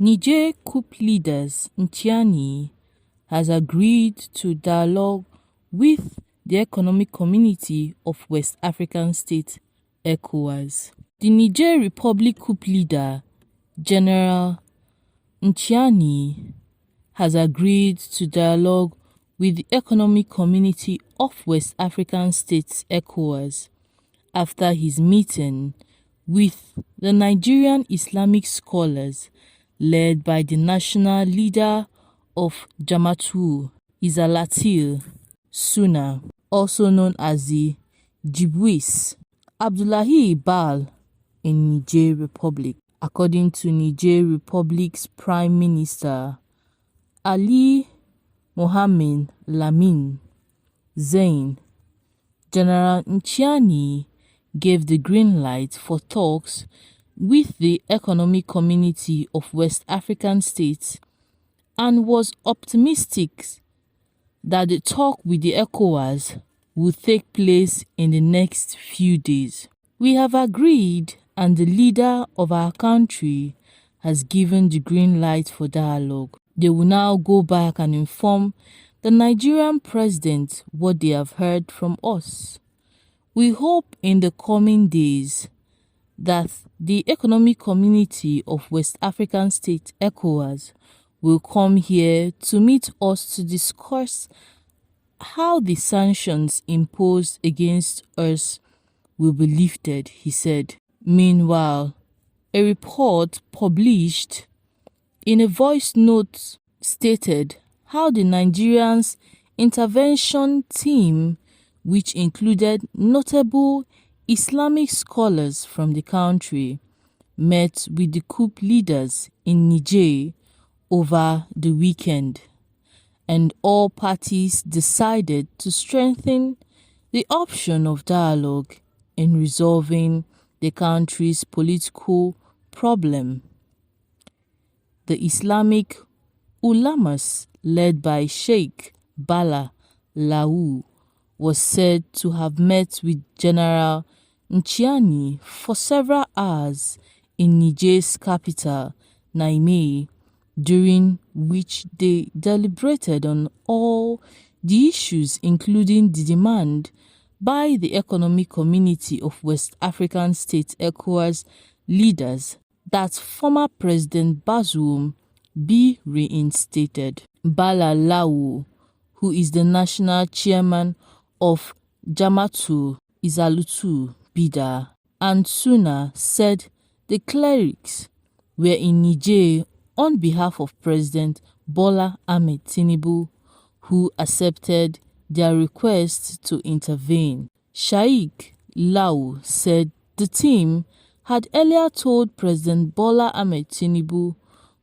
Niger coup leaders Ntiani has agreed to dialogue with the Economic Community of West African States (Ecowas). The Niger Republic coup leader, General Ntiani, has agreed to dialogue with the Economic Community of West African States (Ecowas) after his meeting with the Nigerian Islamic scholars led by the national leader of Jama'atu Izalatil Sunnah, also known as the Jibwis, Abdullahi Bal in Niger Republic. According to Niger Republic's Prime Minister Ali Mohamed Lamin Zein, General Ntiani gave the green light for talks with the Economic Community of West African States and was optimistic that the talk with the ECOWAS will take place in the next few days. We have agreed, and the leader of our country has given the green light for dialogue. They will now go back and inform the Nigerian president what they have heard from us. We hope in the coming days that the Economic Community of West African States (ECOWAS) will come here to meet us to discuss how the sanctions imposed against us will be lifted, he said. Meanwhile, a report published in a voice note stated how the Nigerians' intervention team, which included notable Islamic scholars from the country, met with the coup leaders in Niger over the weekend, and all parties decided to strengthen the option of dialogue in resolving the country's political problem. The Islamic ulamas led by Sheikh Bala Laou was said to have met with General Ntiani for several hours in Niger's capital, Niamey, during which they deliberated on all the issues, including the demand by the Economic Community of West African States (ECOWAS) leaders that former President Bazoum be reinstated. Bala Laou, who is the national chairman of Jama'atu Izalatul Bida and Sunnah, said the clerics were in Niger on behalf of President Bola Ahmed Tinubu, who accepted their request to intervene. Sheikh Laou said the team had earlier told President Bola Ahmed Tinubu,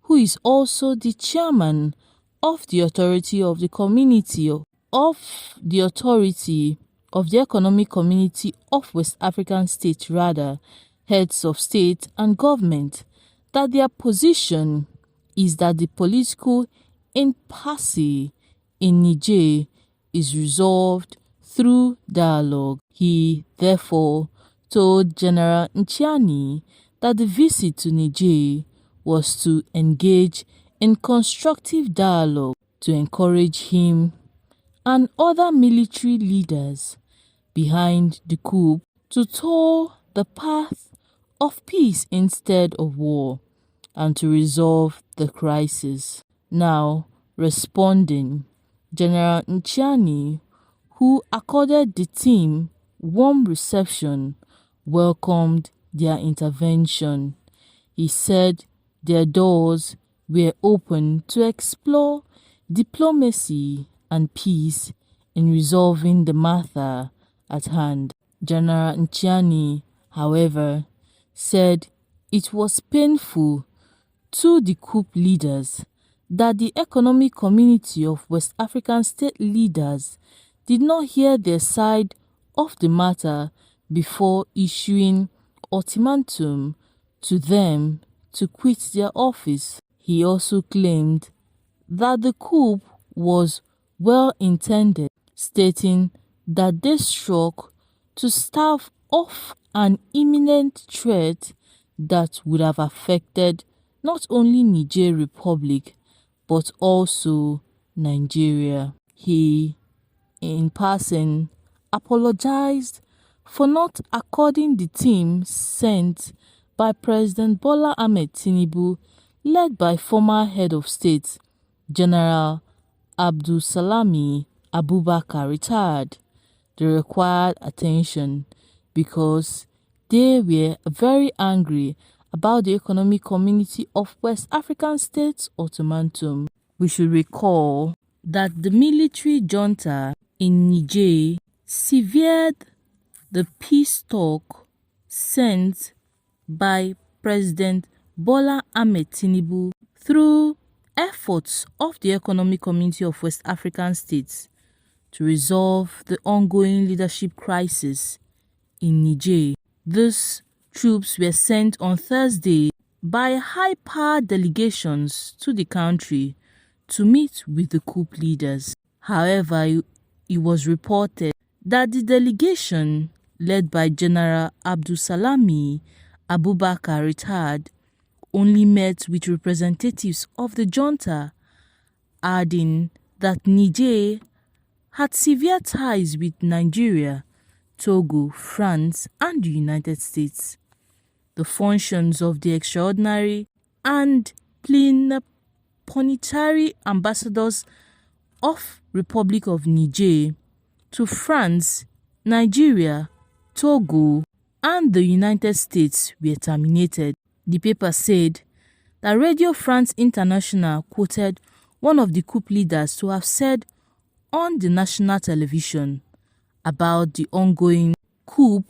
who is also the chairman of the Authority of the Community of the Economic Community of West African States, heads of state and government, that their position is that the political impasse in Niger is resolved through dialogue. He therefore told General Ntiani that the visit to Niger was to engage in constructive dialogue to encourage him and other military leaders behind the coup to tow the path of peace instead of war and to resolve the crisis. Now, responding, General Ntiani, who accorded the team warm reception, welcomed their intervention. He said their doors were open to explore diplomacy and peace in resolving the matter at hand. General Ntiani, however, said it was painful to the coup leaders that the Economic Community of West African State leaders did not hear their side of the matter before issuing ultimatum to them to quit their office. He also claimed that the coup was well intended, stating that they struck to stave off an imminent threat that would have affected not only Niger Republic but also Nigeria. He, in passing, apologized for not according the team sent by President Bola Ahmed Tinubu, led by former head of state General Abdulsalami Abubakar, retired, the required attention because they were very angry about the Economic Community of West African States ultimatum. We should recall that the military junta in Niger severed the peace talk sent by President Bola Ahmed Tinubu through efforts of the Economic Community of West African States to resolve the ongoing leadership crisis in Niger. These troops were sent on Thursday by high-powered delegations to the country to meet with the coup leaders. However, it was reported that the delegation, led by General Abdulsalami Abubakar, retired, only met with representatives of the junta, adding that Niger had severe ties with Nigeria, Togo, France, and the United States. The functions of the extraordinary and plenipotentiary ambassadors of Republic of Niger to France, Nigeria, Togo, and the United States were terminated. The paper said that Radio France International quoted one of the coup leaders to have said on the national television about the ongoing coup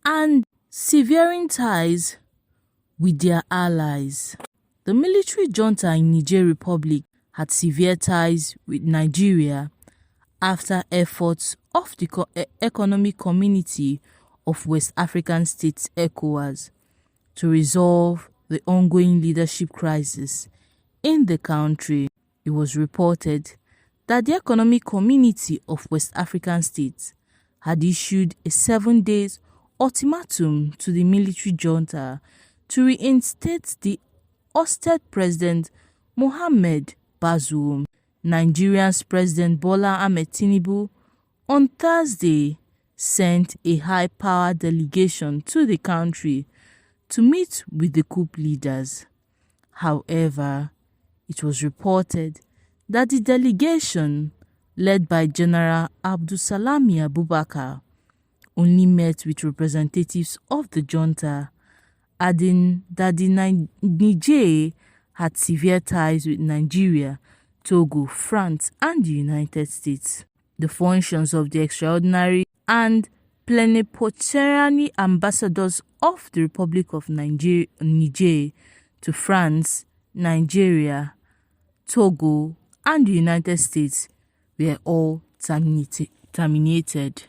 and severing ties with their allies. The military junta in Niger Republic had severe ties with Nigeria after efforts of the Economic Community of West African States (Ecowas) to resolve the ongoing leadership crisis in the country. It was reported that the Economic Community of West African States had issued a 7-day ultimatum to the military junta to reinstate the ousted President Mohamed Bazoum. Nigeria's President Bola Ahmed Tinubu on Thursday sent a high-powered delegation to the country to meet with the coup leaders. However, it was reported that the delegation, led by General Abdulsalami Abubakar, only met with representatives of the junta, adding that the Niger had severe ties with Nigeria, Togo, France, and the United States. The functions of the extraordinary and plenipotentiary ambassadors of the Republic of Niger to France, Nigeria, Togo, and the United States were all terminated.